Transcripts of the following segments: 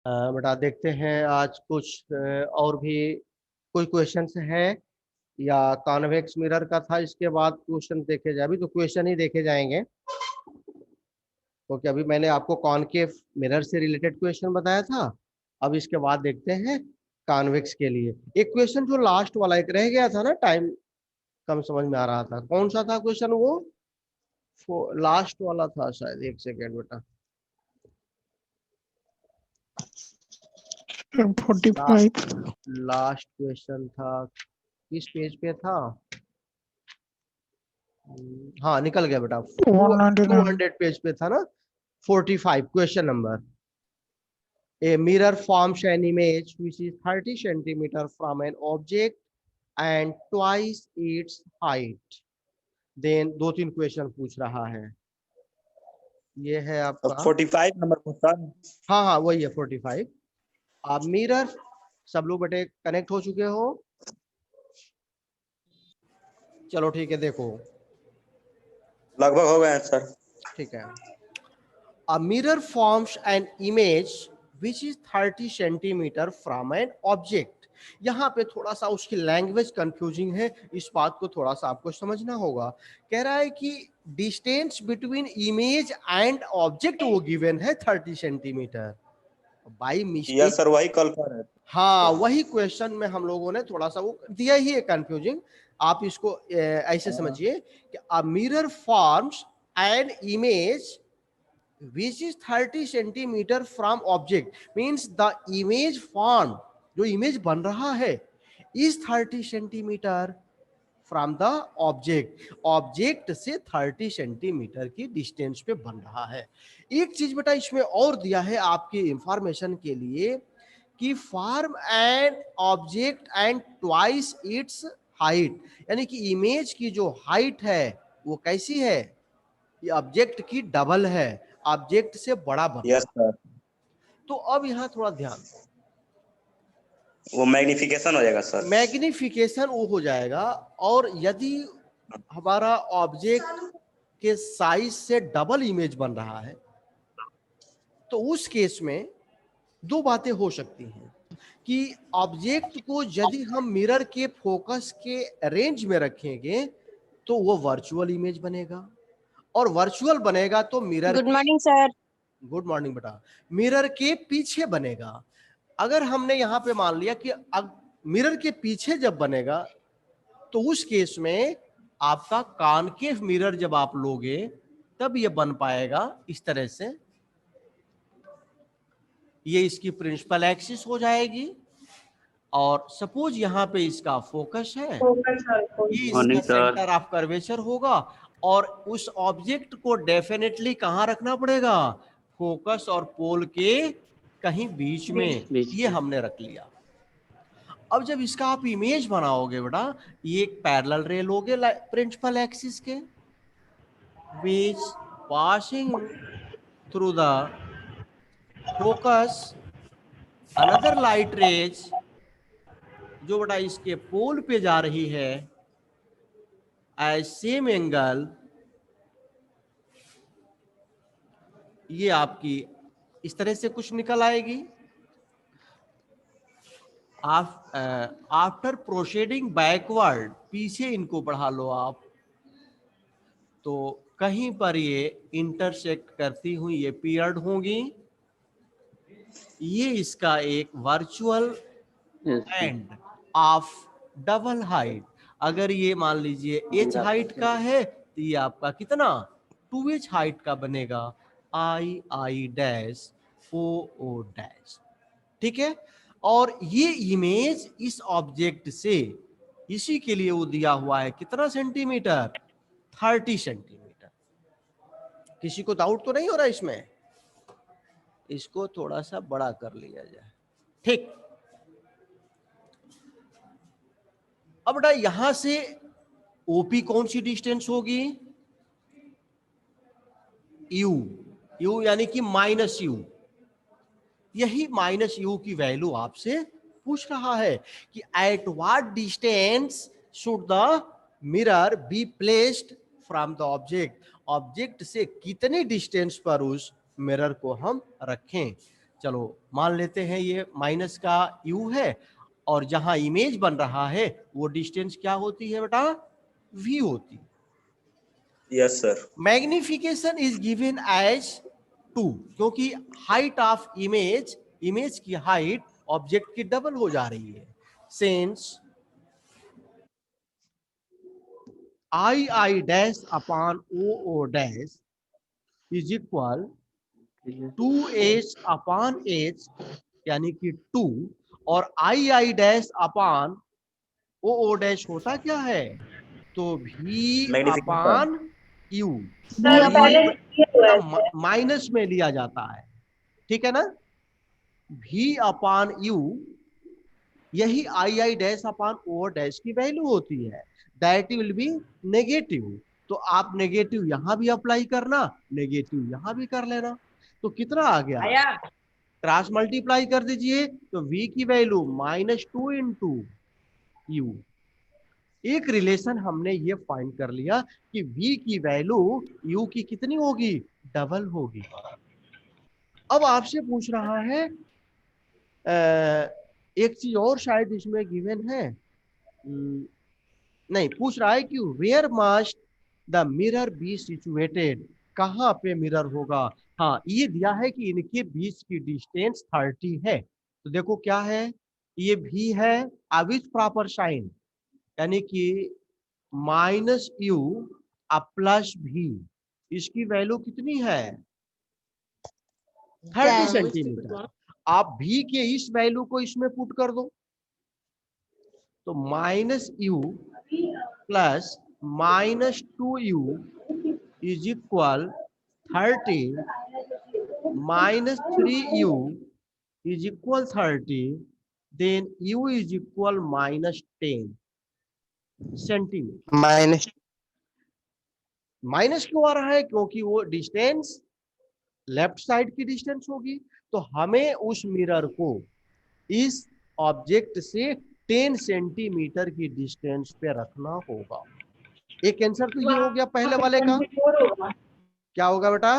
बेटा देखते हैं आज कुछ और भी कोई क्वेश्चंस है या कॉन्वेक्स मिरर का था। इसके बाद क्वेश्चन देखे जाए, अभी तो क्वेश्चन ही देखे जाएंगे क्योंकि अभी मैंने आपको कॉनकेव मिरर से रिलेटेड क्वेश्चन बताया था। अब इसके बाद देखते हैं कॉन्वेक्स के लिए एक क्वेश्चन जो लास्ट वाला एक रह गया था ना, टाइम कम समझ में आ रहा था। कौन सा था क्वेश्चन वो? लास्ट वाला था शायद। एक सेकेंड बेटा। 45 लास्ट क्वेश्चन था, किस पेज पे था? हाँ निकल गया बेटा, 199 200 पेज पे था ना। 45 question number. A mirror forms an image which is 30 centimeter from an object and twice its height. Then दो तीन क्वेश्चन पूछ रहा है। ये है आपका 45 नंबर क्वेश्चन। हाँ हाँ वही है 45। आप मिरर सब लोग बेटे कनेक्ट हो चुके हो? चलो ठीक है, देखो लगभग हो गए हैं सर। ठीक है। A mirror forms an image which is 30 centimeter from an object. यहाँ पे थोड़ा सा उसकी लैंग्वेज कंफ्यूजिंग है, इस बात को थोड़ा सा आपको समझना होगा। कह रहा है कि distance between image and object वो गिवन है 30 centimetre. By mistake yes sir, वही कल पर है। हाँ वही क्वेश्चन में हम लोगों ने थोड़ा सा वो दिया ही है कंफ्यूजिंग। आप इसको ऐसे समझिए कि a mirror forms an image which is 30 centimeter from object, means the image formed, जो इमेज बन रहा है is 30 centimeter from the object, object से 30 सेंटीमीटर की डिस्टेंस पे बन रहा है। एक चीज बेटा इसमें और दिया है आपकी इंफॉर्मेशन के लिए कि form and object and twice its height, यानी कि इमेज की जो हाइट है वो कैसी है? ये ऑब्जेक्ट की डबल है, ऑब्जेक्ट से बड़ा बन यस रहा। सर, तो अब यहाँ थोड़ा ध्यान, वो मैग्निफिकेशन हो जाएगा सर। मैग्निफिकेशन वो हो जाएगा। और यदि हमारा ऑब्जेक्ट के साइज से डबल इमेज बन रहा है तो उस केस में दो बातें हो सकती हैं कि ऑब्जेक्ट को यदि हम मिरर के फोकस के रेंज में रखेंगे तो वो वर्चुअल इमेज बनेगा, और वर्चुअल बनेगा तो mirror good morning sir. Good morning बेटा, मिरर के पीछे बनेगा। अगर हमने यहाँ पे मान लिया कि मिरर के पीछे जब बनेगा तो उस केस में आपका कॉनकेव मिरर जब आप लोगे तब ये बन पाएगा इस तरह से। ये इसकी प्रिंसिपल एक्सिस हो जाएगी और सपोज यहाँ पे इसका फोकस है, ये इसका सेंटर ऑफ कर्वेचर होगा, और उस ऑब्जेक्ट को डेफिनेटली कहाँ रखना पड़ेगा? फोकस और पोल के कहीं बीच में, ये हमने रख लिया। अब जब इसका आप इमेज बनाओगे बेटा, ये एक पैरेलल रे लोगे प्रिंसिपल एक्सिस के बीच, passing through the focus another light rays जो बेटा इसके पोल पे जा रही है एज सेम एंगल, ये आपकी इस तरह से कुछ निकल आएगी। आफ्टर प्रोसीडिंग बैकवर्ड, पीछे इनको बढ़ा लो आप, तो कहीं पर ये इंटरसेक्ट करती हुई ये पीरियड होंगी। ये इसका एक virtual end of double height. अगर ये मान लीजिए एच हाइट का है तो ये आपका कितना 2h हाइट का बनेगा, आई I dash O O dash. ठीक है। और ये इमेज इस ऑब्जेक्ट से, इसी के लिए वो दिया हुआ है कितना सेंटीमीटर? 30 सेंटीमीटर। किसी को डाउट तो नहीं हो रहा इसमें? इसको थोड़ा सा बड़ा कर लिया जाए। ठीक। अब बेटा यहां से ओपी कौन सी डिस्टेंस होगी? यू, यू यानी कि माइनस यू। यही माइनस यू की वैल्यू आपसे पूछ रहा है कि at what distance should the mirror be placed from the object, object से कितने डिस्टेंस पर उस मिरर को हम रखें। चलो मान लेते हैं ये माइनस का u है और जहां इमेज बन रहा है वो डिस्टेंस क्या होती है बेटा, v होती है। Yes sir. Magnification is given as 2, क्योंकि हाइट ऑफ इमेज की हाइट ऑब्जेक्ट की डबल हो जा रही है। Since I dash upon O dash is equal 2h upon h यानी कि 2, और I dash upon O dash होता क्या है, तो v magnification. Upon u, sir और पहले ये दिए हुए थे। माइनस में लिया जाता है, ठीक है ना। v अपॉन u यही I dash upon O dash की वैल्यू होती है, दैट विल बी नेगेटिव। तो आप नेगेटिव यहां भी अप्लाई करना, नेगेटिव यहां भी कर लेना, तो कितना आ गया, क्रॉस मल्टीप्लाई कर दीजिए तो v की वैल्यू -2 इंटू यू। एक रिलेशन हमने ये फाइंड कर लिया कि v की वैल्यू u की कितनी होगी, डबल होगी। अब आपसे पूछ रहा है एक चीज और शायद इसमें गिवन है, नहीं पूछ रहा है कि where must the mirror be situated, कहां पे मिरर होगा। हाँ ये दिया है कि इनके बीच की डिस्टेंस 30 है, तो देखो क्या है, ये भी है विथ प्रॉपर साइन, यानी कि -u प्लस v, इसकी वैल्यू कितनी है 30 सेंटीमीटर। आप v के इस वैल्यू को इसमें पुट कर दो, तो -u plus -2u is equal 30 -3u is equal 30, then u is equal -10 centimetre. Minus क्यों आ रहा है, क्योंकि वो डिस्टेंस लेफ्ट साइड की डिस्टेंस होगी, तो हमें उस मिरर को इस ऑब्जेक्ट से 10 सेंटीमीटर की डिस्टेंस पे रखना होगा। एक आंसर तो ये हो गया पहले वाले का। 24 होगा, क्या होगा बेटा,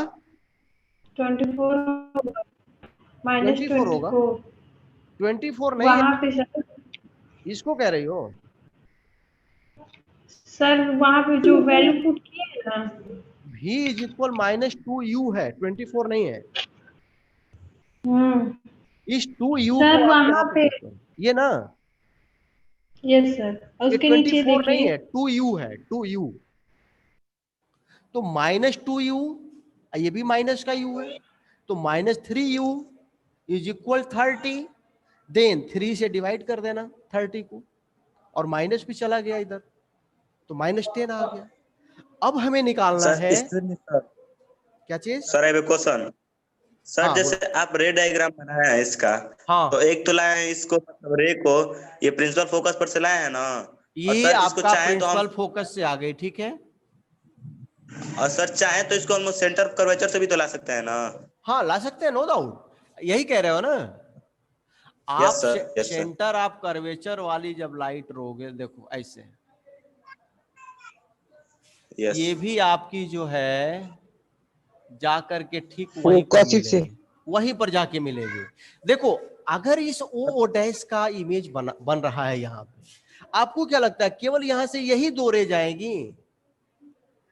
24 होगा, 24 होगा, 24 24 नहीं है, वहां पे सर। इसको कह रही हो। सर वहां पे जो वैल्यू पुट किए हैं ना, v इज इक्वल -2u है, 24 नहीं है। इस 2u सर को आप यहाँ वहां पे पे, पुट करो, ये ना, यस सर, और ये उसके नीचे 24 नहीं देखिए, है, 2u है, 2u। तो -2u, ये भी माइनस का u है, तो -3u इज इक्वल 30, देन 3 से डिवाइड कर देना 30 को, और माइनस भी चला गया इधर, तो -10 आ गया। अब हमें निकालना सर है सर क्या चीज, sir I have a question. Sir हाँ जैसे आप रे डायग्राम बनाया है इसका, हाँ, तो एक तो लाए हैं इसको, मतलब रे को ये प्रिंसिपल फोकस पर से लाए हैं ना, और ये सर इसको आपका चाहे तो हम, प्रिंसिपल फोकस से आ गई, ठीक है। और सर चाहे तो इसको हम सेंटर कर्वेचर से भी तो ला सकते हैं ना। हाँ ला सकते हैं, नो डाउट, यही कह रहे हो ना आप। Yes sir, yes sir. Centre आप कर्वेचर वाली जब लाइट रोगे, देखो ऐसे, यस ये भी आपकी जो है जाकर के ठीक वहीं पर मिलेगी, वहीं पर जाके मिलेगी। देखो अगर इस ओ डैश का इमेज बन रहा है यहाँ पे, आपको क्या लगता है केवल यहाँ से यही दो रे जाएंगी,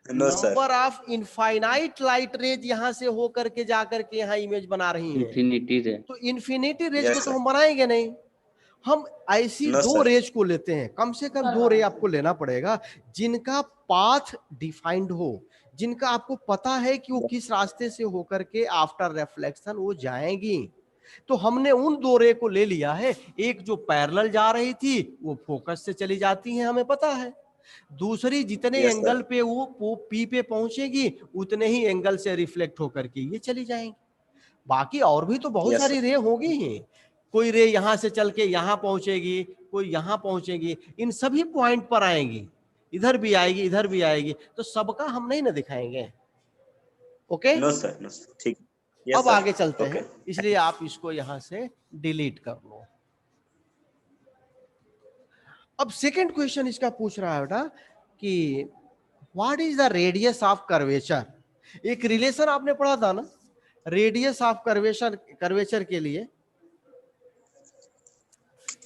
no sir, number of infinite light rays यहाँ से होकर के जाकर के यहाँ इमेज बना रही है, इंफिनिटी रे। तो इन्फिनिटी रेज को यस तो सर, हम बनाएंगे नहीं। हम ऐसी नो दो सर, रेज को लेते हैं, कम से कम 2 रे आपको लेना पड़ेगा जिनका पाथ डिफाइंड हो, जिनका आपको पता है कि वो किस रास्ते से होकर के आफ्टर रिफ्लेक्शन वो जाएंगी। तो हमने उन 2 रे को ले लिया है, एक जो पैरेलल जा रही थी वो फोकस से चली जाती है हमें पता है, दूसरी जितने यस एंगल सर, पे वो पी पे पहुंचेगी उतने ही एंगल से रिफ्लेक्ट होकर के ये चली जाएंगी। बाकी और भी तो बहुत यस सारी सर, रे होगी ही, कोई रे यहां से चल के यहां पहुंचेगी, कोई यहां पहुंचेगी, इन सभी पॉइंट पर आएंगी, इधर भी आएगी इधर भी आएगी, तो सबका हम नहीं ना दिखाएंगे। Okay, no sir, no sir, ठीक। यस अब सर, आगे चलते ओके। हैं, इसलिए आप इसको यहां से डिलीट कर लो। अब सेकंड क्वेश्चन इसका पूछ रहा है बेटा कि what is the radius of curvature. एक रिलेशन आपने पढ़ा था ना, रेडियस ऑफ कर्वेचर के लिए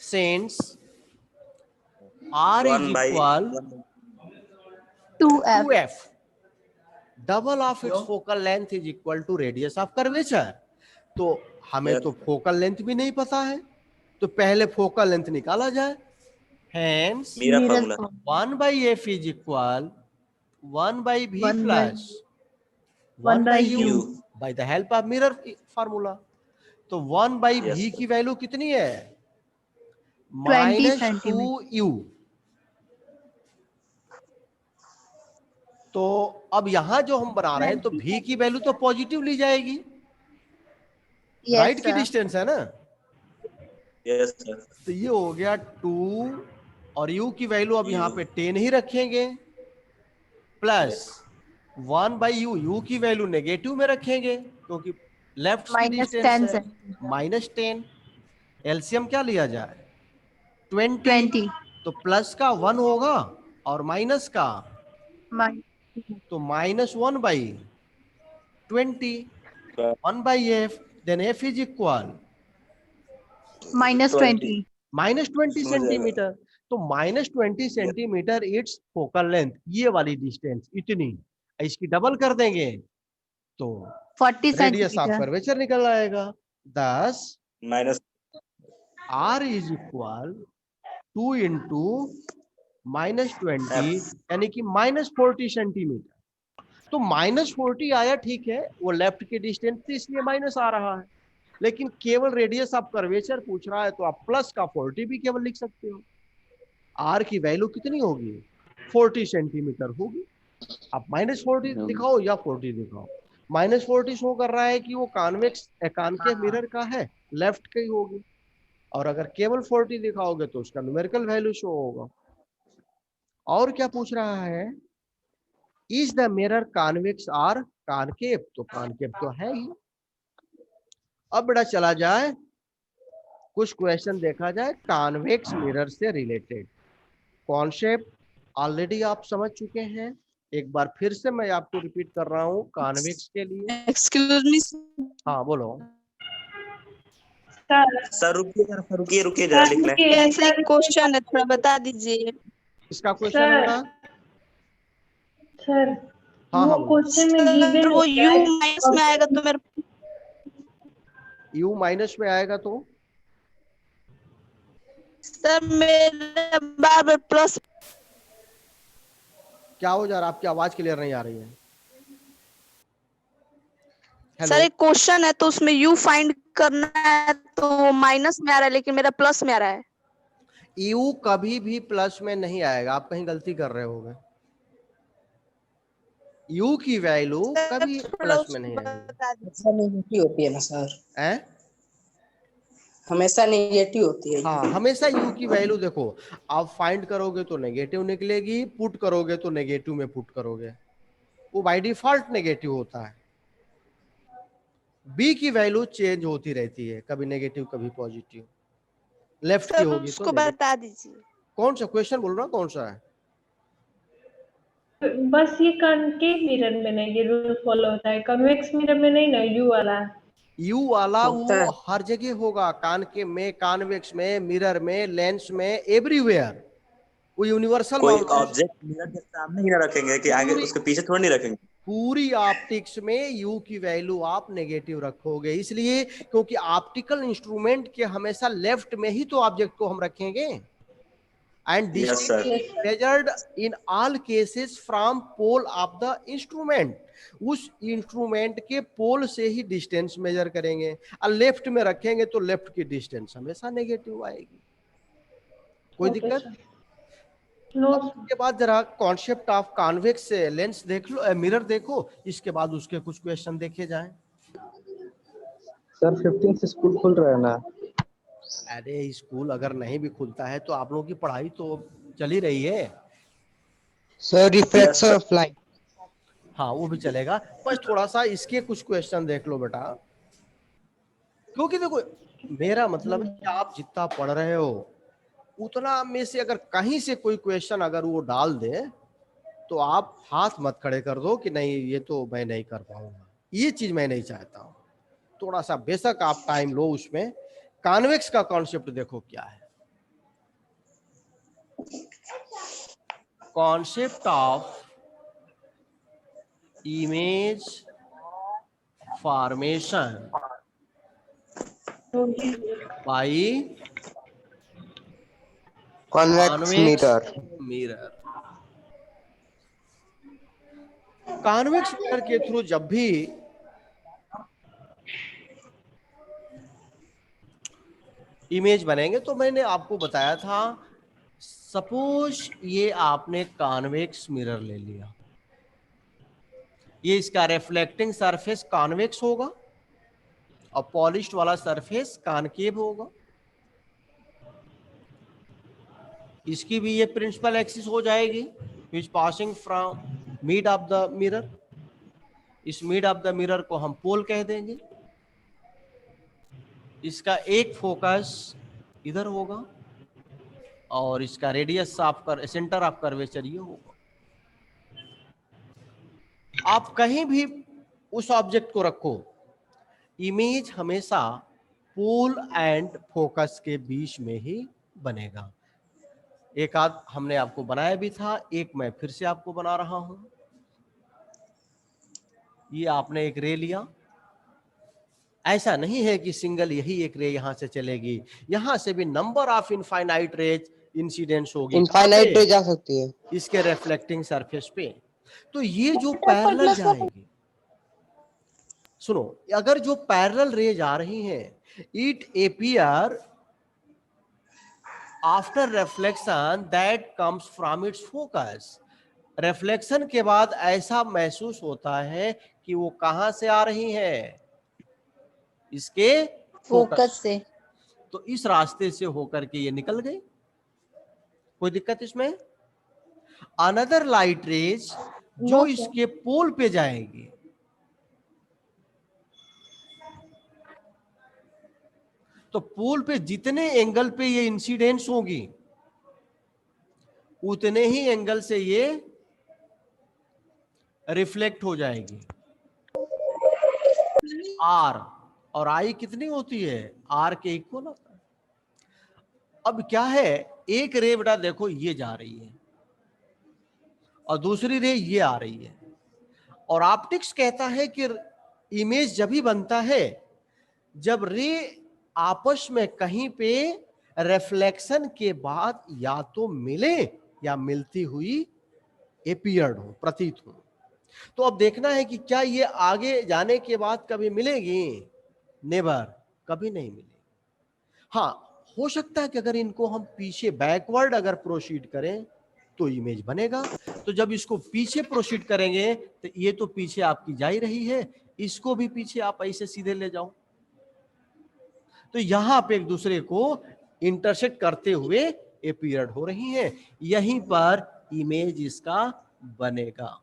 since r is 1 by equal 2F. to f, double of its focal length is equal to radius of curvature. तो हमें तो फोकल लेंथ भी नहीं पता है, तो पहले फोकल लेंथ निकाला जाए. Hence मेरा Mirror formula form. 1 by f is equal 1 by v 1 by- plus 1 by u u. by the help of mirror formula. तो 1 by Yes, v sir. की वैल्यू कितनी है? 20 -2u. centimeter. तो अब यहां जो हम बना रहे हैं तो v की वैल्यू तो पॉजिटिव ली जाएगी, Yes, राइट की sir. डिस्टेंस है ना. यस सर तो ये हो गया 2 और u की वैल्यू अब यहाँ पे 10 ही रखेंगे प्लस 1 by u, u की वैल्यू नेगेटिव में रखेंगे क्योंकि लेफ्ट की -10 डिस्टेंस है centimeter. -10. एलसीएम क्या लिया जाए? 20. 20. तो प्लस का 1 होगा और माइनस का, Mi- तो -1 by 20. 1 by f, then f is equal -20. -20 समझ आएगा। सेंटीमीटर. तो -20 सेंटीमीटर इट्स फोकल लेंथ, ये वाली डिस्टेंस इतनी, इसकी डबल कर देंगे तो 40 रेडियस ऑफ centimeter. कर्वेचर निकल आएगा. 10 minus r is equal 2 into -20 यानी कि -40 सेंटीमीटर. तो -40 आया, ठीक है, वो लेफ्ट की डिस्टेंस थी इसलिए माइनस आ रहा है, लेकिन केवल रेडियस ऑफ कर्वेचर पूछ रहा है तो आप प्लस का 40 भी केवल लिख सकते हो. r की वैल्यू कितनी होगी? 40 सेंटीमीटर होगी. आप -40 दिखाओ या 40 दिखाओ, -40 शो कर रहा है कि वो कॉन्वेक्स कॉनकेव मिरर का है, लेफ्ट की होगी. और अगर केवल 40 दिखाओगे तो उसका न्यूमेरिकल वैल्यू शो होगा. और क्या पूछ रहा है? Is the mirror convex or concave? तो कॉनकेव तो है ही. अब बेटा चला जाए कुछ क्वेश्चन देखा जाए कॉन्वेक्स मिरर से रिलेटेड. कॉन्सेप्ट ऑलरेडी आप समझ चुके हैं, एक बार फिर से मैं आपको रिपीट कर रहा हूँ कॉन्वेक्स के लिए. एक्सक्यूज मी हाँ बोलो. सर रुकिए जरा लिख लें। ऐसा एक क्वेश्चन है, थोड़ा बता दीजिए। इसका क्वेश्चन है बेटा? सर हाँ, वो हाँ, क्वेश्चन में सर given वो होता यू है माइनस में आएगा तो मेरे u माइनस में आएगा तो सर मेरे बार बार प्लस। क्या हो जा रहा है? आपकी आवाज क्लियर नहीं आ रही है. सर एक क्वेश्चन है तो उसमें यू फाइंड करना है तो वो माइनस में आ रहा है लेकिन मेरा प्लस में आ रहा है। u कभी भी प्लस में नहीं आएगा, आप कहीं गलती कर रहे होगे. u की वैल्यू कभी प्लस में नहीं आएगी. बता दीजिए। हमेशा नेगेटिव होती है ना सर, हैं? हमेशा नेगेटिव होती है। हाँ, हमेशा u की वैल्यू देखो, आप फाइंड करोगे तो नेगेटिव निकलेगी, पुट करोगे तो नेगेटिव में पुट करोगे, वो बाय डिफॉल्ट नेगेटिव होता है. b की वैल्यू चेंज होती रहती है, कभी नेगेटिव कभी पॉजिटिव. लेफ्ट की सर होगी तो उसको negative. बता दीजिए। कौन सा क्वेश्चन बोल रहा, कौन सा है? बस ये कॉनकेव मिरर में नहीं ये रूल फॉलो होता है, कन्वेक्स मिरर में नहीं ना, यू वाला. u वाला होता वो है। हर जगह होगा, कॉनकेव में, कॉन्वेक्स में, मिरर में, लेंस में, एवरीवेयर. वो यूनिवर्सल कोई मामला है. ऑब्जेक्ट मिरर के सामने ही ना रखेंगे कि आगे पूरी- उसके पीछे थोड़ी नहीं रखेंगे। पूरी ऑप्टिक्स में u की वैल्यू आप नेगेटिव रखोगे, इसलिए क्योंकि ऑप्टिकल इंस्ट्रूमेंट के हमेशा लेफ्ट में ही तो ऑब्जेक्ट को हम रखेंगे. And Yes, sir. Measured in all cases from pole of the instrument. उस इंस्ट्रूमेंट के पोल से ही डिस्टेंस मेजर करेंगे, और लेफ्ट में रखेंगे तो लेफ्ट की डिस्टेंस हमेशा नेगेटिव आएगी. कोई दिक्कत? नो उसके बाद जरा कॉन्सेप्ट ऑफ कॉन्वेक्स लेंस देख लो, मिरर देखो, इसके बाद उसके कुछ क्वेश्चन देखे जाएं. सर 15 से स्कूल खुल रहा है ना? अरे स्कूल अगर नहीं भी खुलता है तो आप लोगों की पढ़ाई तो चल ही रही है. Sir refraction of light. हाँ वो भी चलेगा, बस थोड़ा सा इसके कुछ क्वेश्चन देख लो बेटा, क्योंकि देखो मेरा मतलब है कि आप जितना पढ़ रहे हो उतना में से अगर कहीं से कोई क्वेश्चन अगर वो डाल दे तो आप हाथ मत खड़े कर दो कि नहीं ये तो मैं नहीं कर पाऊंगा. ये चीज मैं नहीं चाहता हूँ. थोड़ा सा बेशक आप टाइम लो उसमें, कॉन्वेक्स का कॉन्सेप्ट देखो क्या है। Concept of image formation by Convex mirror. Mirror. Convex mirror के थ्रू जब भी इमेज बनेंगे, तो मैंने आपको बताया था, सपोज ये आपने कॉन्वेक्स मिरर ले लिया, ये इसका रिफ्लेक्टिंग सरफेस कॉन्वेक्स होगा और पॉलिश्ड वाला सरफेस कॉनकेव होगा। इसकी भी ये प्रिंसिपल एक्सिस हो जाएगी which passing from mid of the mirror. इस मिड ऑफ द मिरर को हम पोल कह देंगे। इसका एक फोकस इधर होगा और इसका radius of centre of curvature ये होगा। आप कहीं भी उस ऑब्जेक्ट को रखो, इमेज हमेशा पोल एंड फोकस के बीच में ही बनेगा। एक आध हमने आपको बनाया भी था, एक मैं फिर से आपको बना रहा हूं। ये आपने एक रे लिया, ऐसा नहीं है कि सिंगल यही एक रे यहां से चलेगी, यहां से भी number of infinite rays incidence होगी, इनफाइनाइट रे जा सकती है इसके रिफ्लेक्टिंग सरफेस पे। तो ये जो पैरेलल जाएगी, सुनो, अगर जो पैरेलल रेज आ रही हैं, it appear after reflection that comes from its focus. Reflection के बाद ऐसा महसूस होता है कि वो कहां से आ रही है, इसके फोकस से। तो इस रास्ते से होकर के ये निकल गई, कोई दिक्कत इसमें? अनदर लाइट रेज जो इसके पोल पे जाएगी, तो पोल पे जितने एंगल पे ये इंसिडेंस होगी, उतने ही एंगल से ये रिफ्लेक्ट हो जाएगी। आर और आई कितनी होती है? आर के इक्वल होता है। अब क्या है, एक रे बेटा देखो ये जा रही है और दूसरी रे ये आ रही है, और ऑप्टिक्स कहता है कि इमेज जब ही बनता है जब रे आपस में कहीं पे रिफ्लेक्शन के बाद या तो मिले या मिलती हुई अपीयर्ड हो, प्रतीत हो। तो अब देखना है कि क्या ये आगे जाने के बाद कभी मिलेगी? नेवर, कभी नहीं मिलेगी। हाँ, हो सकता है कि अगर इनको हम पीछे बैकवर्ड अगर प्रोसीड करें तो इमेज बनेगा। तो जब इसको पीछे प्रोसीड करेंगे तो ये तो पीछे आपकी जा ही रही है, इसको भी पीछे आप ऐसे सीधे ले जाओ, तो यहां पे एक दूसरे को इंटरसेक्ट करते हुए अपीयर्ड हो रही हैं, यहीं पर इमेज इसका बनेगा।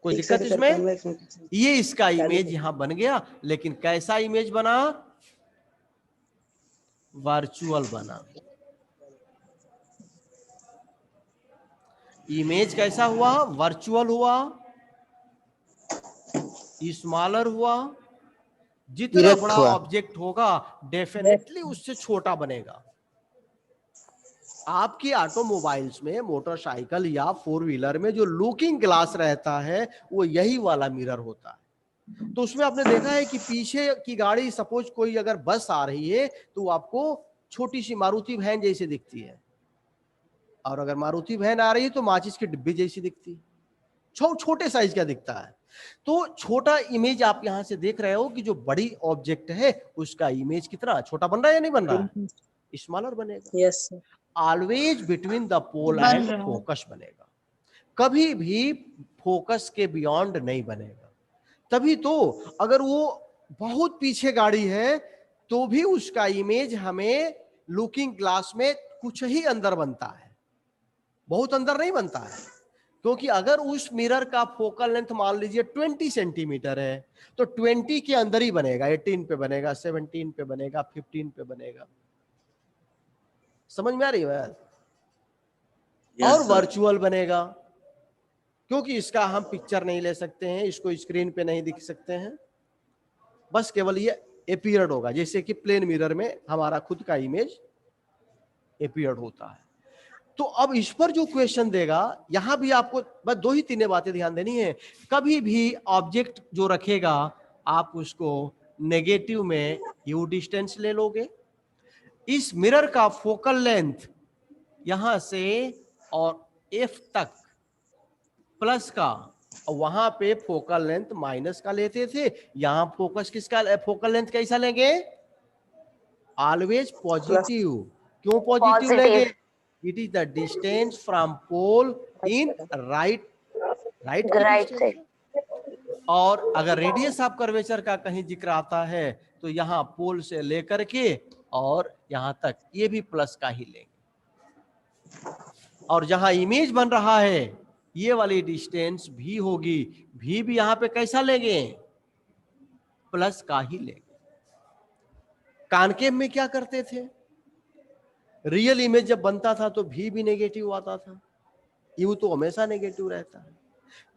कोई दिक्कत इसमें? ये इसका इमेज यहां बन गया, लेकिन कैसा इमेज बना? वर्चुअल बना। इमेज कैसा हुआ? वर्चुअल हुआ, स्मॉलर हुआ। जितना बड़ा ऑब्जेक्ट होगा डेफिनेटली उससे छोटा बनेगा। आपके ऑटोमोबाइल्स में, मोटरसाइकिल या फोर व्हीलर में जो लुकिंग ग्लास रहता है वो यही वाला मिरर होता है। तो उसमें आपने देखा है कि पीछे की गाड़ी, सपोज कोई अगर बस आ रही है तो आपको छोटी सी मारुति वैन जैसी दिखती है, और अगर मारुति वैन आ रही है तो माचिस की डिब्बी जैसी दिखती है, छोटे साइज का दिखता है। तो छोटा इमेज आप यहां से देख रहे हो कि जो बड़ी ऑब्जेक्ट है उसका इमेज कितना छोटा बन रहा है या नहीं बन रहा है? स्मॉलर बनेगा। Yes always between the pole and focus बनेगा, कभी भी फोकस के बियॉन्ड नहीं बनेगा। तभी तो अगर वो बहुत पीछे गाड़ी है तो भी उसका इमेज हमें लुकिंग ग्लास में कुछ ही अंदर बनता है, बहुत अंदर नहीं बनता है। क्योंकि अगर उस मिरर का फोकल लेंथ मान लीजिए 20 सेंटीमीटर है तो 20 के अंदर ही बनेगा, 18 पे बनेगा, 17 पे बनेगा, 15 पे बनेगा। समझ में आ रही है? और वर्चुअल बनेगा क्योंकि इसका हम पिक्चर नहीं ले सकते हैं, इसको स्क्रीन पे नहीं दिख सकते हैं। बस केवल ये अपीयर्ड होगा, जैसे कि प्लेन मिरर में हमारा खुद का इमेज अपीयर्ड होता है। तो अब इस पर जो क्वेश्चन देगा, यहां भी आपको बस 2 ही 3 बातें ध्यान देनी है। कभी भी ऑब्जेक्ट जो रखेगा आप उसको नेगेटिव में यू डिस्टेंस ले लोगे। इस मिरर का फोकल लेंथ यहां से और एफ तक प्लस का, और वहां पे फोकल लेंथ माइनस का लेते थे। यहां फोकल लेंथ कैसा लेंगे? Always positive. क्यों पॉजिटिव लेंगे? It is the distance from pole in right की डिस्टेंस। और अगर रेडियस ऑफ कर्वेचर का कहीं जिक्र आता है तो यहां पोल से लेकर के और यहां तक ये भी प्लस का ही लेंगे। और जहां इमेज बन रहा है ये वाली डिस्टेंस भी होगी, भी यहां पे कैसा लेंगे? प्लस का ही लेंगे। कॉनकेव में क्या करते थे? रियल इमेज जब बनता था तो भी नेगेटिव आता था, यू तो हमेशा नेगेटिव रहता है।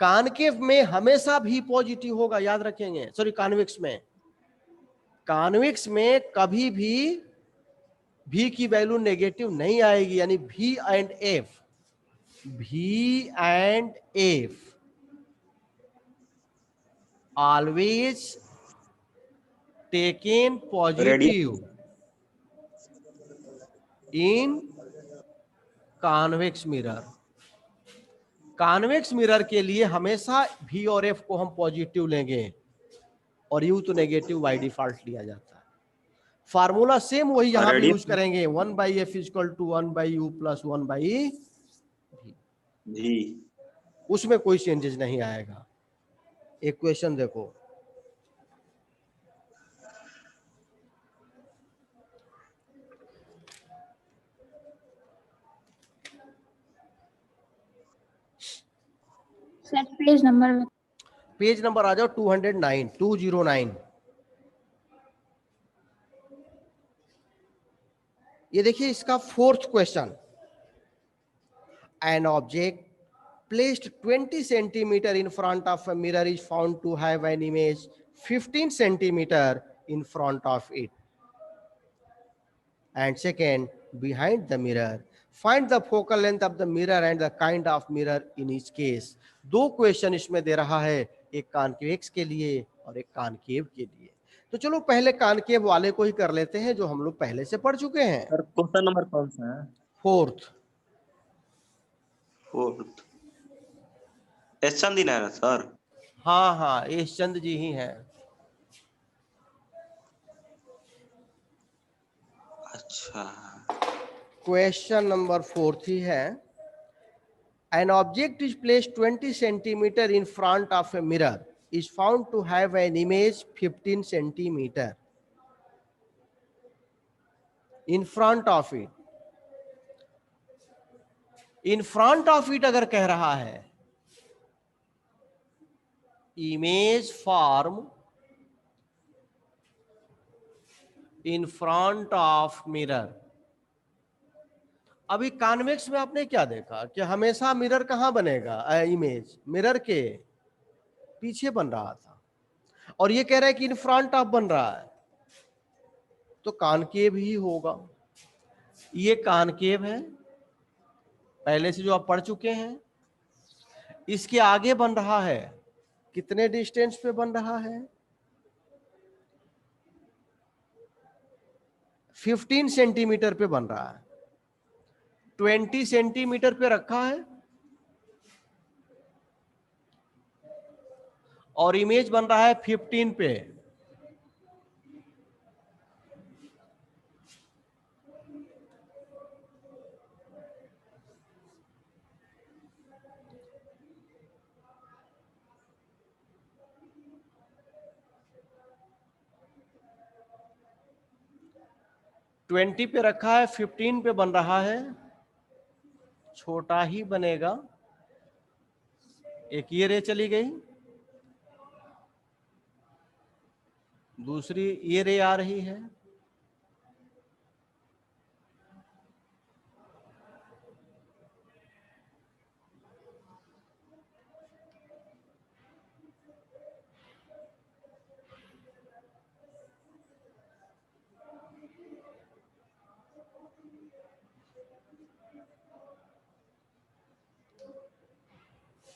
कॉनकेव में हमेशा भी पॉजिटिव होगा, याद रखेंगे। सॉरी, कॉन्वेक्स में कभी भी की वैल्यू नेगेटिव नहीं आएगी, यानी भी and F always taken positive in convex mirror. Convex mirror के लिए हमेशा भी और एफ को हम पॉजिटिव लेंगे और यू तो नेगेटिव बाय डिफॉल्ट लिया जाता है। फार्मूला सेम वही यहां भी यूज करेंगे, 1/f = 1/u + 1/v। उसमें कोई चेंजेस नहीं आएगा। एक क्वेश्चन देखो, सर पेज नंबर आ जाओ 209। ये देखिए इसका 4th question. An object placed 20 centimeter in front of a mirror is found to have an image 15 centimeter in front of it. And second, behind the mirror. Find the focal length of the mirror and the kind of mirror in each case. 2 question इसमें दे रहा है, एक कॉन्केक्स के लिए और एक concave के लिए। तो चलो पहले कॉनकेव वाले को ही कर लेते हैं जो हम लोग पहले से पढ़ चुके हैं। सर क्वेश्चन नंबर कौन सा है? 4th। एस चंदीन है ना सर? हाँ, एस चंद जी ही हैं। अच्छा, क्वेश्चन नंबर 4th ही है। An object is placed 20 centimeter in front of a mirror is found to have an image 15 centimeter in front of it. In front of it अगर कह रहा है, image form in front of mirror। अभी convex में आपने क्या देखा कि हमेशा मिरर कहां बनेगा? इमेज मिरर के पीछे बन रहा था, और ये कह रहा है कि इन फ्रंट ऑफ बन रहा है, तो कॉनकेव ही होगा। ये कॉनकेव है, पहले से जो आप पढ़ चुके हैं। इसके आगे बन रहा है, कितने डिस्टेंस पे बन रहा है? 15 सेंटीमीटर पे बन रहा है। 20 सेंटीमीटर पे रखा है और इमेज बन रहा है 15 पे। ट्वेंटी पे रखा है, 15 पे बन रहा है, छोटा ही बनेगा। एक ये रे चली गई, दूसरी ये रे आ रही है।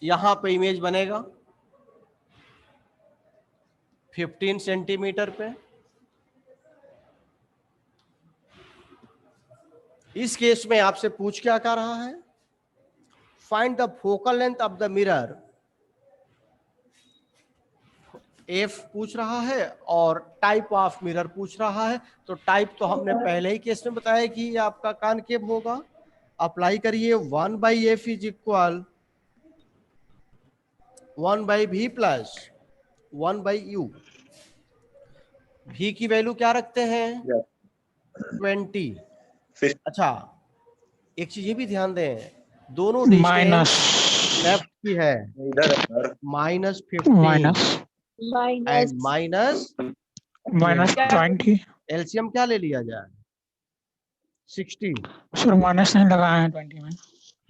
यहां पे इमेज बनेगा 15 सेंटीमीटर पे। इस केस में आपसे पूछ क्या कर रहा है, find the focal length of the mirror. F पूछ रहा है और टाइप ऑफ मिरर पूछ रहा है। तो टाइप तो हमने पहले ही केस में बताया कि ये आपका कॉनकेव होगा। अप्लाई करिए, 1/f is equal 1/v plus 1/u। v की वैल्यू क्या रखते हैं, 20। अच्छा, एक चीज ये भी ध्यान दें, दोनों माइनस डिस्टेंस लेफ्ट की है, इधर है sir. -15 minus and minus 20। LCM क्या ले लिया जाए, 60। सर माइनस नहीं लगाए हैं 20 में।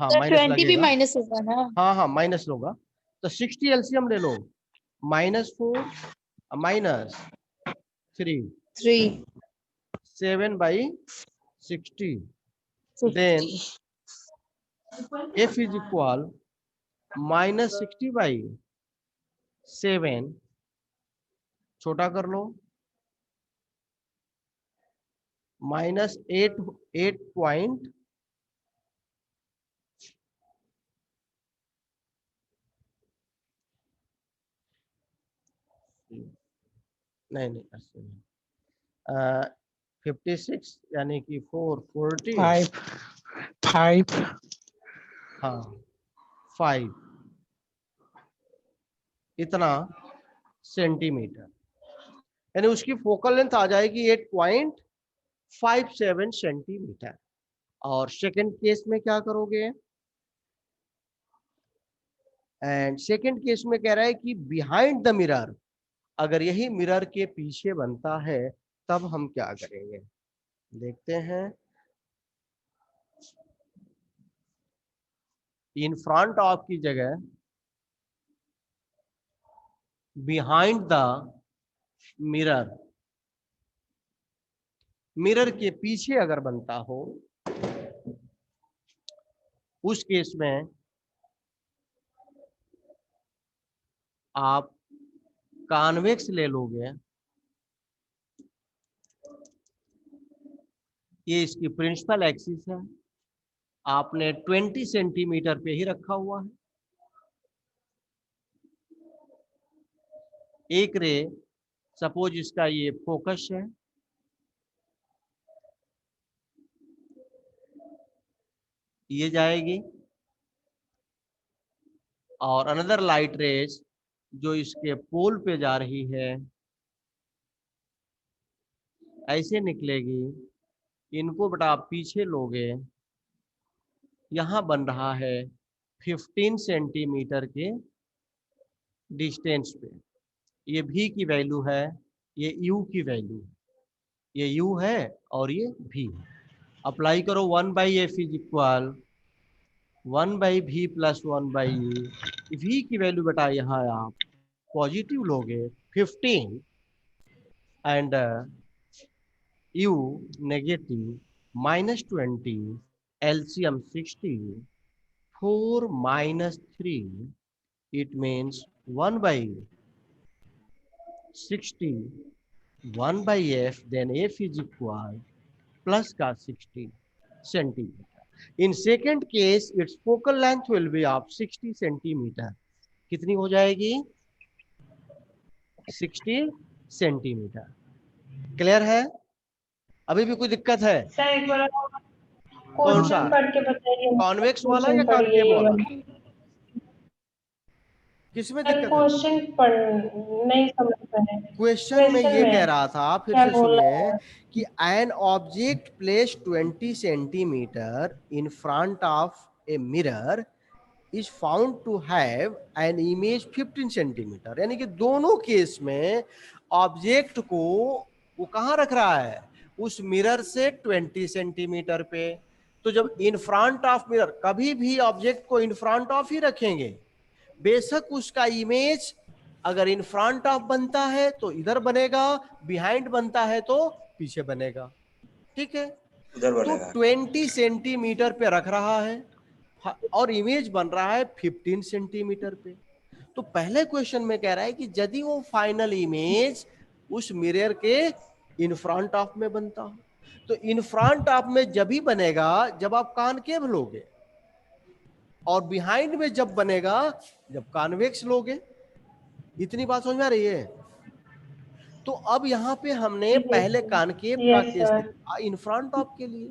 हाँ सर माइनस 20 भी लगेगा, माइनस होगा ना। हाँ हाँ माइनस होगा। तो 60 एलसीएम ले लो, -4 -3 3 7/60। देन f इज इक्वल -60/7, छोटा कर लो, -8 पॉइंट नहीं 56 यानी कि 440, 5 हाँ 5 इतना सेंटीमीटर, यानी उसकी फोकल लेंथ आ जाएगी 8.57 सेंटीमीटर। और सेकंड केस में क्या करोगे, एंड सेकंड केस में कह रहा है कि बिहाइंड द मिरर, अगर यही मिरर के पीछे बनता है तब हम क्या करेंगे, देखते हैं। इन फ्रंट ऑफ की जगह बिहाइंड द मिरर, मिरर के पीछे अगर बनता हो उस केस में आप कॉन्वेक्स ले लोगे। ये इसकी प्रिंसिपल एक्सिस है, आपने 20 सेंटीमीटर पे ही रखा हुआ है। एक रे सपोज इसका ये फोकस है, ये जाएगी, और अनदर लाइट रेज जो इसके पोल पे जा रही है ऐसे निकलेगी, इनको बेटा आप पीछे लोगे, यहां बन रहा है 15 सेंटीमीटर के डिस्टेंस पे। ये v की वैल्यू है, ये u की वैल्यू है, ये u है और ये v है। अप्लाई करो, 1/f is equal 1/v plus 1/u। v की वैल्यू बेटा यहाँ आप पॉजिटिव लोगे 15 and u negative -20, LCM 60, 4 -3, it means 1/60 1/f, then f is equal plus का 60 centimetre. In second case, its focal length will be of 60 centimetre. कितनी हो जाएगी, 60 centimetre. Clear है, अभी भी कोई दिक्कत है? सर एक बार कौन सा, क्वेश्चन पढ़ के बताइए। कॉन्वेक्स वाला या क्वेश्चन पढ़िए कॉनकेव वाला, ये किसमें सर, दिक्कत है? क्वेश्चन पढ़ नहीं समझ रहे। क्वेश्चन में ये कह रहा था, फिर क्या से बोल रहा सुनिए है? कि an object place 20 centimetre in front of a mirror is found to have an image 15 centimetre. यानी कि दोनों केस में ऑब्जेक्ट को वो कहाँ रख रहा है, उस मिरर से 20 सेंटीमीटर पे। तो जब इन फ्रंट ऑफ मिरर, कभी भी ऑब्जेक्ट को इन फ्रंट ऑफ ही रखेंगे, बेशक उसका इमेज अगर इन फ्रंट ऑफ बनता है तो इधर बनेगा, बिहाइंड बनता है तो पीछे बनेगा, ठीक है। उधर तो बनेगा। 20 सेंटीमीटर पे रख रहा है, और इमेज बन रहा है 15 सेंटीमीटर पे। तो पहले क्वेश्चन में कह रहा है कि यदि वो फाइनल इमेज उस मिरर के इन फ्रंट ऑफ में बनता हो, तो इन फ्रंट ऑफ में जब ही बनेगा जब आप कॉनकेव लोगे, और बिहाइंड में जब बनेगा जब कॉन्वेक्स लोगे। इतनी बात समझ में आ रही है? तो अब यहाँ पे हमने पहले कॉनकेव का Yes, केस sir. देखा इन फ्रंट ऑफ के लिए,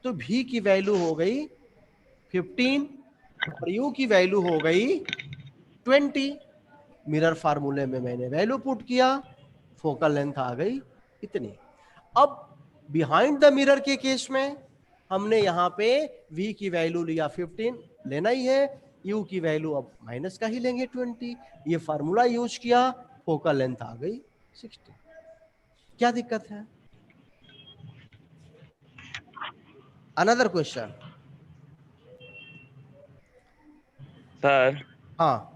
तो v की वैल्यू हो गई 15 और u की वैल्यू हो गई 20। मिरर फार्मूले में मैंने वैल्यू पुट किया, फोकल लेंथ आ गई इतनी। अब बिहाइंड द मिरर के केस में हमने यहाँ पे v की वैल्यू लिया 15, लेना ही है, u की वैल्यू अब माइनस का ही लेंगे 20। ये फार्मूला यूज किया, फोकल लेंथ आ गई 60। क्या दिक्कत है? Another question. सर हाँ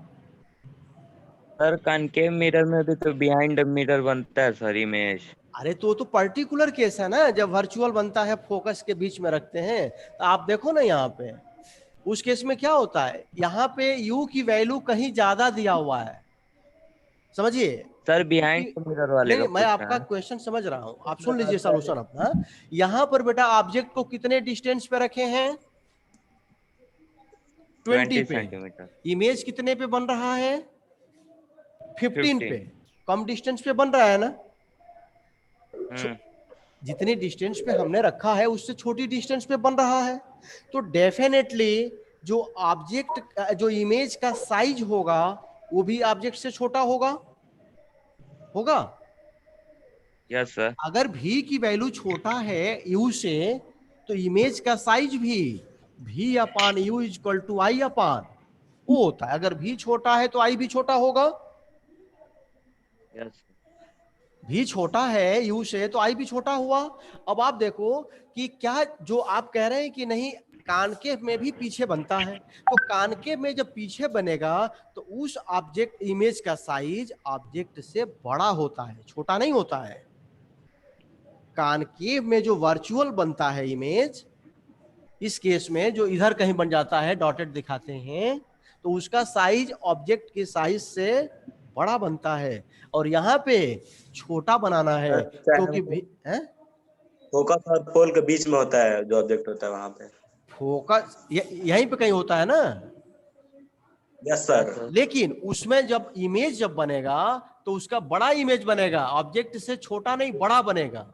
सर कॉनकेव मिरर में भी तो बिहाइंड मिरर बनता है सर इमेज। अरे तो पर्टिकुलर केस है ना, जब वर्चुअल बनता है फोकस के बीच में रखते हैं, तो आप देखो ना यहाँ पे उस केस में क्या होता है, यहाँ पे u की वैल्यू कहीं ज्यादा दिया हुआ है, समझिए। सर बिहाइंड मिरर वाले नहीं, का मैं पूछा आपका है। क्वेश्चन समझ रहा हूँ, आप सुन लीजिए सॉल्यूशन अपना। यहाँ पर बेटा ऑब्जेक्ट को कितने डिस्टेंस पे रखे हैं? 20 पे। सेंटीमीटर। इमेज कितने पे बन रहा है? 15 पे। कम डिस्टेंस पे बन रहा है ना? जितनी डिस्टेंस पे हमने रखा है उससे छोटी डिस्टेंस पे बन रहा है, तो डेफिनेटली जो ऑब्जेक्ट जो इमेज का साइज होगा वो भी ऑब्जेक्ट से छोटा होगा। Yes sir. अगर v की वैल्यू छोटा है u से, तो इमेज का साइज भी v upon u equal to i upon वो होता है। अगर v छोटा है तो i भी छोटा होगा। यस v छोटा है u से तो i भी छोटा हुआ। अब आप देखो कि क्या जो आप कह रहे हैं कि नहीं कॉनकेव में भी पीछे बनता है, तो कॉनकेव में जब पीछे बनेगा तो उस ऑब्जेक्ट इमेज का साइज ऑब्जेक्ट से बड़ा होता है, छोटा नहीं होता है। कॉनकेव में जो वर्चुअल बनता है इमेज, इस केस में जो इधर कहीं बन जाता है डॉटेड दिखाते हैं, तो उसका साइज ऑब्जेक्ट के साइज से बड़ा बनता है, और यहाँ पे छोटा बनाना है क्योंकि फोकस और पोल के बीच में होता है जो ऑब्जेक्ट होता है, वहां पे फोकस यहीं पे कहीं होता है ना। Yes sir. लेकिन उसमें जब इमेज जब बनेगा तो उसका बड़ा इमेज बनेगा, ऑब्जेक्ट से छोटा नहीं बड़ा बनेगा।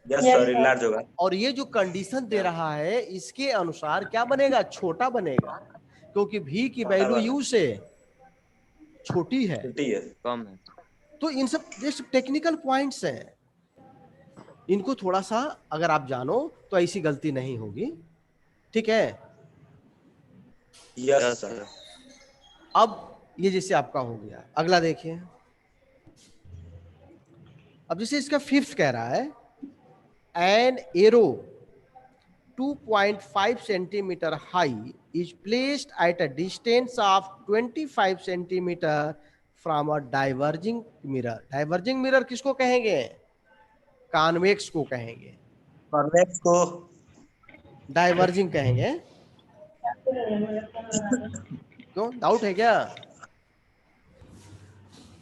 यस सर, इनलार्ज होगा। और ये जो कंडीशन दे रहा है इसके अनुसार क्या बनेगा? छोटा बनेगा, क्योंकि v की वैल्यू u से छोटी है, कम है। तो इन सब जैसे टेक्निकल पॉइंट्स हैं, इनको थोड़ा सा अगर आप जानो तो ऐसी गलती नहीं होगी, ठीक है? Yes sir. अब ये जैसे आपका हो गया, अगला देखिए। अब जैसे इसका फिफ्थ कह रहा है, an arrow 2.5 centimeter high is placed at a distance of 25 centimeter from a diverging mirror. Diverging mirror किसको कहेंगे? कॉन्वेक्स को कहेंगे। कॉन्वेक्स को डाइवर्जिंग कहेंगे। क्यों, डाउट है क्या?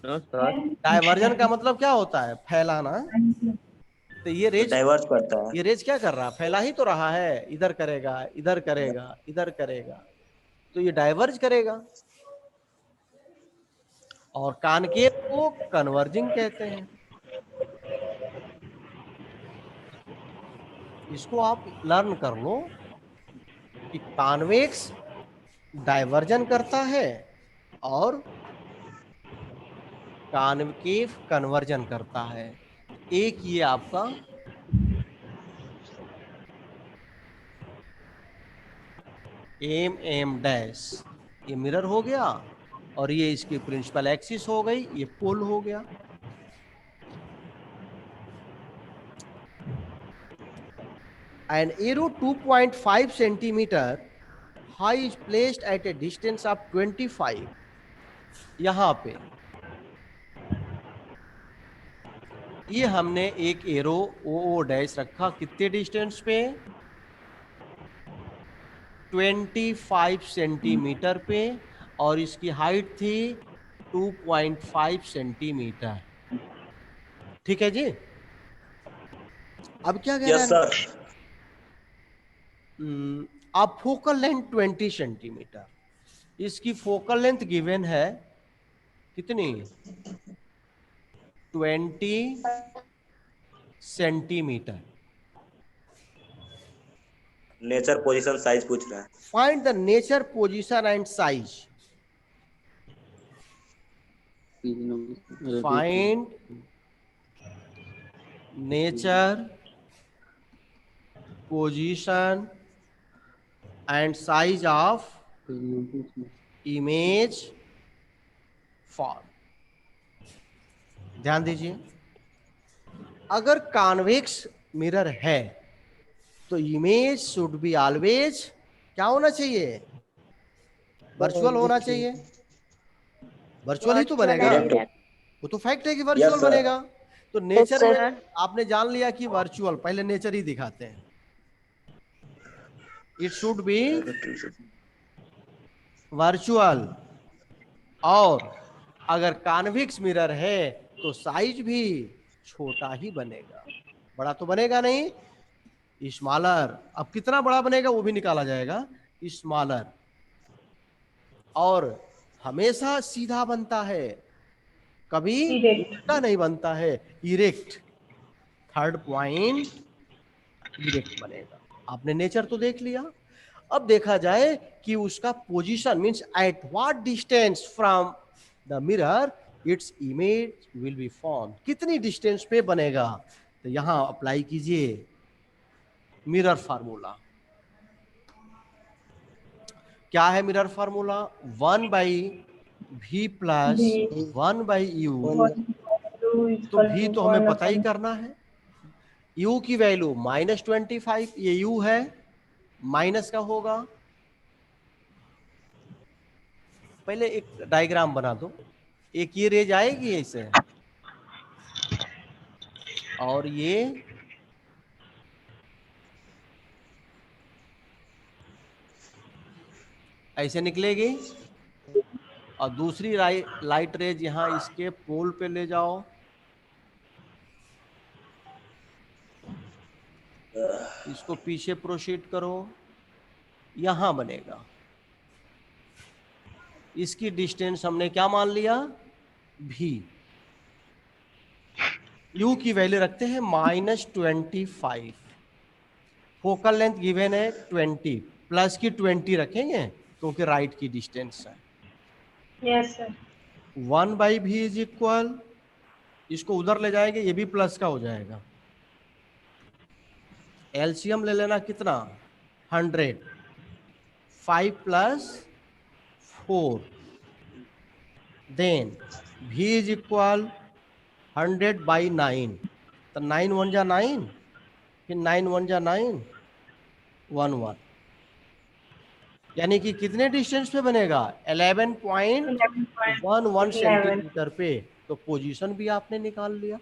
No sir. डाइवर्जन का मतलब क्या होता है? फैलाना। तो ये रेज डाइवर्ज करता है। ये रेज क्या कर रहा है? फैला ही तो रहा है, इधर करेगा, इधर करेगा, इधर करेगा, तो ये डाइवर्ज करेगा। और कॉनकेव को कन्वर्जिंग कहते हैं। इसको आप लर्न कर लो कि कॉन्वेक्स डाइवर्जन करता है और कॉनकेव कन्वर्जन करता है। एक ये आपका एम डैश ये मिरर हो गया, और ये इसकी प्रिंसिपल एक्सिस हो गई, ये पोल हो गया। An arrow 2.5 centimeter high is placed at a distance of 25। यहाँ पे ये हमने एक एरो ओ डैश रखा, कितने डिस्टेंस पे? 25 सेंटीमीटर पे और इसकी हाइट थी 2.5 सेंटीमीटर। ठीक है जी। अब क्या कह रहा यस है? सर। अब फोकल लेंथ 20 सेंटीमीटर, इसकी फोकल लेंथ गिवन है कितनी? 20 सेंटीमीटर। नेचर पोजीशन साइज पूछ रहा है। Find the nature position and size. Find nature position and size of image form. ध्यान दीजिए, अगर कॉन्वेक्स मिरर है तो इमेज शुड बी ऑलवेज क्या होना चाहिए? वर्चुअल होना चाहिए। वर्चुअल ही तो बनेगा, वो तो फैक्ट है कि वर्चुअल Yes, sir. बनेगा। तो नेचर sir. में आपने जान लिया कि वर्चुअल, पहले नेचर ही दिखाते हैं। It should be virtual. और अगर कॉन्वेक्स मिरर है तो साइज भी छोटा ही बनेगा, बड़ा तो बनेगा नहीं। स्मॉलर, अब कितना बड़ा बनेगा वो भी निकाला जाएगा, स्मॉलर। और हमेशा सीधा बनता है, कभी Erect. उल्टा नहीं बनता है, इरेक्ट। थर्ड पॉइंट, इरेक्ट बनेगा। आपने नेचर तो देख लिया। अब देखा जाए कि उसका position means at what distance from the mirror its image will be form. कितनी डिस्टेंस पे बनेगा? तो यहां अप्लाई कीजिए मिरर फार्मूला। क्या है mirror formula? 1/v plus V 1/u। तो v तो हमें पता ही करना है। u की वैल्यू -25, ये u है, माइनस का होगा। पहले एक डायग्राम बना दो, एक ये रेज आएगी ऐसे और ये ऐसे निकलेगी और दूसरी लाइट रेज यहां इसके पोल पे ले जाओ, इसको पीछे प्रोसीड करो, यहां बनेगा। इसकी डिस्टेंस हमने क्या मान लिया? v। u की वैल्यू रखते हैं -25। फोकल लेंथ गिवन है 20, प्लस की 20 रखेंगे क्योंकि राइट की डिस्टेंस है। Yes, sir. 1/v is equal, इसको उधर ले जाएंगे, ये भी प्लस का हो जाएगा। एलसीएम ले लेना कितना? 100। 5 + 4, देन v इज इक्वल 100/9। तो 9 1 जा 9, फिर 9 1 जा 9, 1 1। यानी कि कितने डिस्टेंस पे बनेगा? 11.11 सेंटीमीटर पे। तो पोजीशन भी आपने निकाल लिया।